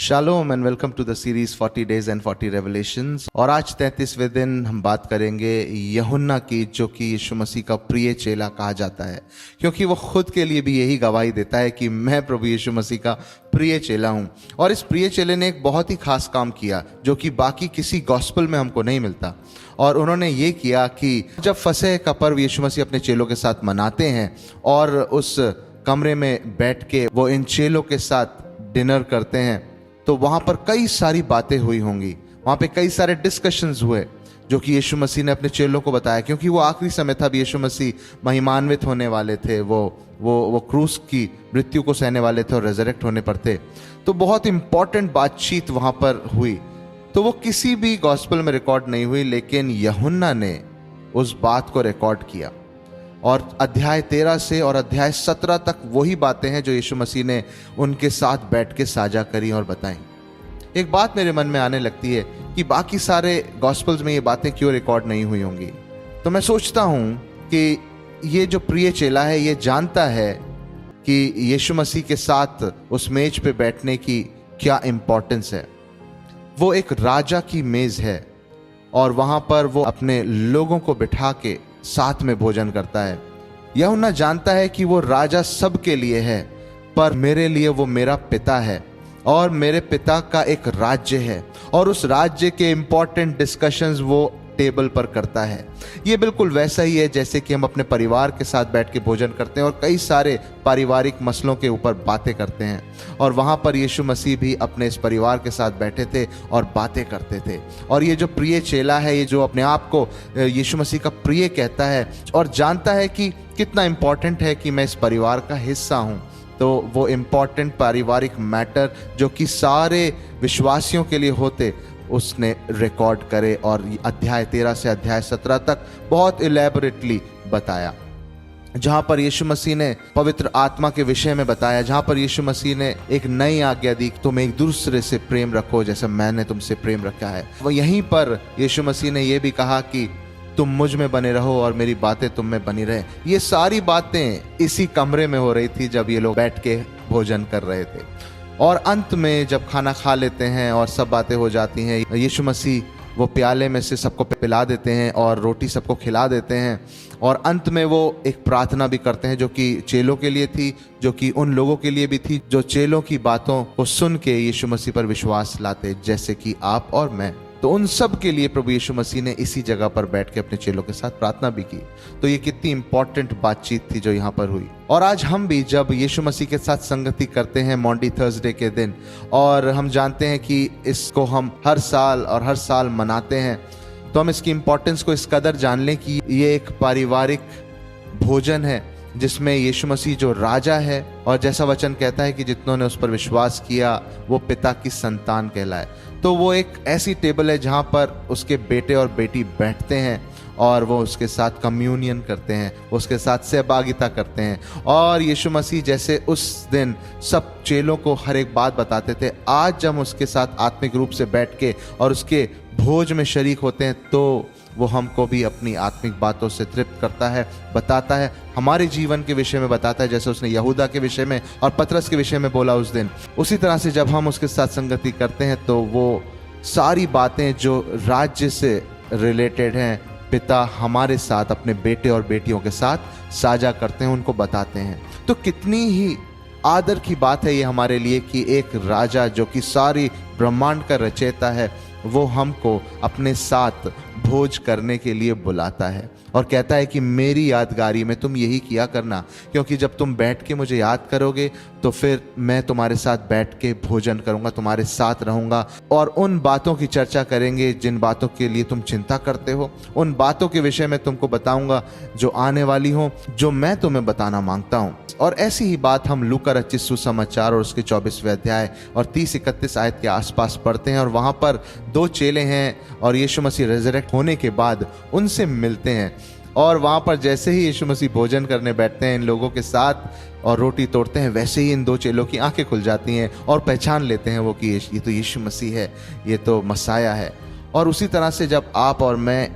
Shalom and welcome to the series 40 days and 40 revelations. और आज 33वें दिन हम बात करेंगे यूहन्ना की, जो कि यीशु मसीह का प्रिय चेला कहा जाता है, क्योंकि वो खुद के लिए भी यही गवाही देता है कि मैं प्रभु यीशु मसीह का प्रिय चेला हूँ। और इस प्रिय चेले ने एक बहुत ही खास काम किया जो कि बाकी किसी गॉस्पेल में हमको नहीं मिलता। और उन्होंने ये किया कि जब फसह का पर्व यीशु मसीह अपने चेलों के साथ मनाते हैं और उस कमरे में बैठ के वो इन चेलों के साथ डिनर करते हैं, तो वहाँ पर कई सारी बातें हुई होंगी, वहाँ पे कई सारे डिस्कशंस हुए जो कि यीशु मसीह ने अपने चेलों को बताया, क्योंकि वो आखिरी समय था, यीशु मसीह महिमान्वित होने वाले थे, वो क्रूस की मृत्यु को सहने वाले थे और रेजरेक्ट होने पर थे। तो बहुत इंपॉर्टेंट बातचीत वहाँ पर हुई। तो वो किसी भी गॉस्पेल में रिकॉर्ड नहीं हुई, लेकिन यूहन्ना ने उस बात को रिकॉर्ड किया। और अध्याय 13 से और अध्याय 17 तक वही बातें हैं जो यीशु मसीह ने उनके साथ बैठ के साझा करी और बताई। एक बात मेरे मन में आने लगती है कि बाकी सारे गॉस्पेल्स में ये बातें क्यों रिकॉर्ड नहीं हुई होंगी। तो मैं सोचता हूँ कि ये जो प्रिय चेला है ये जानता है कि यीशु मसीह के साथ उस मेज पे बैठने की क्या इम्पोर्टेंस है। वो एक राजा की मेज है और वहाँ पर वो अपने लोगों को बिठा के साथ में भोजन करता है। यूहन्ना जानता है कि वो राजा सबके लिए है, पर मेरे लिए वो मेरा पिता है और मेरे पिता का एक राज्य है, और उस राज्य के इंपॉर्टेंट डिस्कशंस वो टेबल पर करता है। ये बिल्कुल वैसा ही है जैसे कि हम अपने परिवार के साथ बैठ के भोजन करते हैं और कई सारे पारिवारिक मसलों के ऊपर बातें करते हैं। और वहाँ पर यीशु मसीह भी अपने इस परिवार के साथ बैठे थे और बातें करते थे। और ये जो प्रिय चेला है, ये जो अपने आप को यीशु मसीह का प्रिय कहता है और जानता है कि कितना इम्पोर्टेंट है कि मैं इस परिवार का हिस्सा हूँ, तो वो इम्पॉर्टेंट पारिवारिक मैटर जो कि सारे विश्वासियों के लिए होते, उसने रिकॉर्ड करे और अध्याय 13 से अध्याय 17 तक बहुत इलेबोरेटली बताया। जहाँ पर यीशु मसीह ने पवित्र आत्मा के विषय में बताया, जहाँ पर यीशु मसीह ने एक नई आज्ञा दी, तुम एक दूसरे से प्रेम रखो जैसे मैंने तुमसे प्रेम रखा है। वो यहीं पर यीशु मसीह ने ये भी कहा कि तुम मुझ में बने रहो और मेरी बातें तुम में बनी रहे। ये सारी बातें इसी कमरे में हो रही थी जब ये लोग बैठ के भोजन कर रहे थे। और अंत में जब खाना खा लेते हैं और सब बातें हो जाती हैं, यीशु मसीह वो प्याले में से सबको पिला देते हैं और रोटी सबको खिला देते हैं। और अंत में वो एक प्रार्थना भी करते हैं जो कि चेलों के लिए थी, जो कि उन लोगों के लिए भी थी जो चेलों की बातों को सुन के यीशु मसीह पर विश्वास लाते, जैसे कि आप और मैं। तो उन सब के लिए प्रभु यीशु मसीह ने इसी जगह पर बैठ के अपने चेलों के साथ प्रार्थना भी की। तो ये कितनी इंपॉर्टेंट बातचीत थी जो यहाँ पर हुई। और आज हम भी जब यीशु मसीह के साथ संगति करते हैं मॉन्डी थर्सडे के दिन, और हम जानते हैं कि इसको हम हर साल मनाते हैं, तो हम इसकी इंपॉर्टेंस को इस कदर जान लें कि ये एक पारिवारिक भोजन है जिसमें यीशु मसीह जो राजा है, और जैसा वचन कहता है कि जितनों ने उस पर विश्वास किया वो पिता की संतान कहलाए। तो वो एक ऐसी टेबल है जहाँ पर उसके बेटे और बेटी बैठते हैं और वो उसके साथ कम्युनियन करते हैं, उसके साथ सहभागिता करते हैं। और यीशु मसीह जैसे उस दिन सब चेलों को हर एक बात बताते थे, आज जब हम उसके साथ आत्मिक रूप से बैठ के और उसके भोज में शरीक होते हैं, तो वो हमको भी अपनी आत्मिक बातों से तृप्त करता है, बताता है, हमारे जीवन के विषय में बताता है, जैसे उसने यहूदा के विषय में और पतरस के विषय में बोला उस दिन। उसी तरह से जब हम उसके साथ संगति करते हैं तो वो सारी बातें जो राज्य से रिलेटेड हैं, पिता हमारे साथ अपने बेटे और बेटियों के साथ साझा करते हैं, उनको बताते हैं। तो कितनी ही आदर की बात है ये हमारे लिए कि एक राजा जो कि सारी ब्रह्मांड का रचयिता है, वो हमको अपने साथ भोज करने के लिए बुलाता है और कहता है कि मेरी यादगारी में तुम यही किया करना, क्योंकि जब तुम बैठ के मुझे याद करोगे तो फिर मैं तुम्हारे साथ बैठ के भोजन करूंगा, तुम्हारे साथ रहूंगा और उन बातों की चर्चा करेंगे जिन बातों के लिए तुम चिंता करते हो, उन बातों के विषय में तुमको बताऊंगा जो आने वाली हो, जो मैं तुम्हें बताना मांगता हूं। और ऐसी ही बात हम लूका रचित सुसमाचार और उसके 24वें अध्याय और 30-31 आयत के आसपास पढ़ते हैं। और वहां पर दो चेले हैं और यीशु मसीह रेजरेक्ट होने के बाद उनसे मिलते हैं, और वहां पर जैसे ही यीशु मसीह भोजन करने बैठते हैं इन लोगों के साथ और रोटी तोड़ते हैं, वैसे ही इन दो चेलों की आंखें खुल जाती हैं और पहचान लेते हैं वो कि ये तो यीशु मसीह है, ये तो मसाया है। और उसी तरह से जब आप और मैं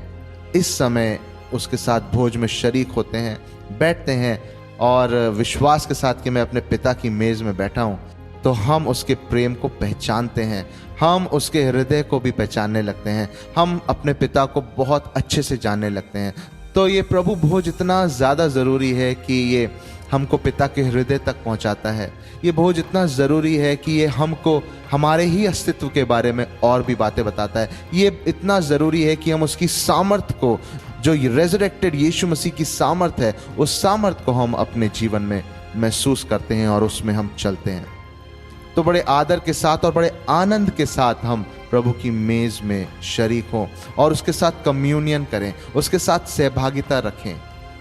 इस समय उसके साथ भोज में शरीक होते हैं, बैठते हैं और विश्वास के साथ कि मैं अपने पिता की मेज में बैठा हूँ, तो हम उसके प्रेम को पहचानते हैं, हम उसके हृदय को भी पहचानने लगते हैं, हम अपने पिता को बहुत अच्छे से जानने लगते हैं। तो ये प्रभु भोज इतना ज़्यादा ज़रूरी है कि ये हमको पिता के हृदय तक पहुंचाता है। ये भोज इतना ज़रूरी है कि ये हमको हमारे ही अस्तित्व के बारे में और भी बातें बताता है। ये इतना ज़रूरी है कि हम उसकी सामर्थ को, जो रेजरेक्टेड यीशु मसीह की सामर्थ है, उस सामर्थ को हम अपने जीवन में महसूस करते हैं और उसमें हम चलते हैं। तो बड़े आदर के साथ और बड़े आनंद के साथ हम प्रभु की मेज में शरीक हों और उसके साथ कम्युनियन करें, उसके साथ सहभागिता रखें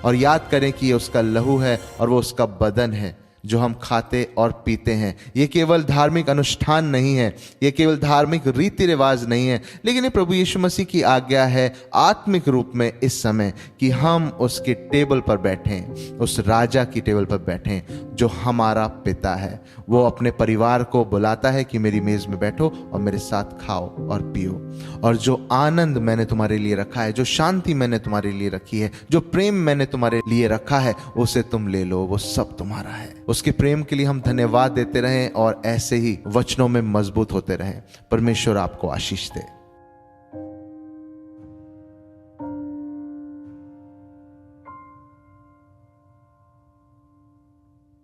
और याद करें कि ये उसका लहू है और वो उसका बदन है जो हम खाते और पीते हैं। ये केवल धार्मिक अनुष्ठान नहीं है, ये केवल धार्मिक रीति रिवाज नहीं है, लेकिन ये प्रभु यीशु मसीह की आज्ञा है आत्मिक रूप में इस समय कि हम उसके टेबल पर बैठें, उस राजा की टेबल पर बैठें जो हमारा पिता है। वो अपने परिवार को बुलाता है कि मेरी मेज में बैठो और मेरे साथ खाओ और पियो, और जो आनंद मैंने तुम्हारे लिए रखा है, जो शांति मैंने तुम्हारे लिए रखी है, जो प्रेम मैंने तुम्हारे लिए रखा है, उसे तुम ले लो, वो सब तुम्हारा है। उसके प्रेम के लिए हम धन्यवाद देते रहें और ऐसे ही वचनों में मजबूत होते रहें। परमेश्वर आपको आशीष दे।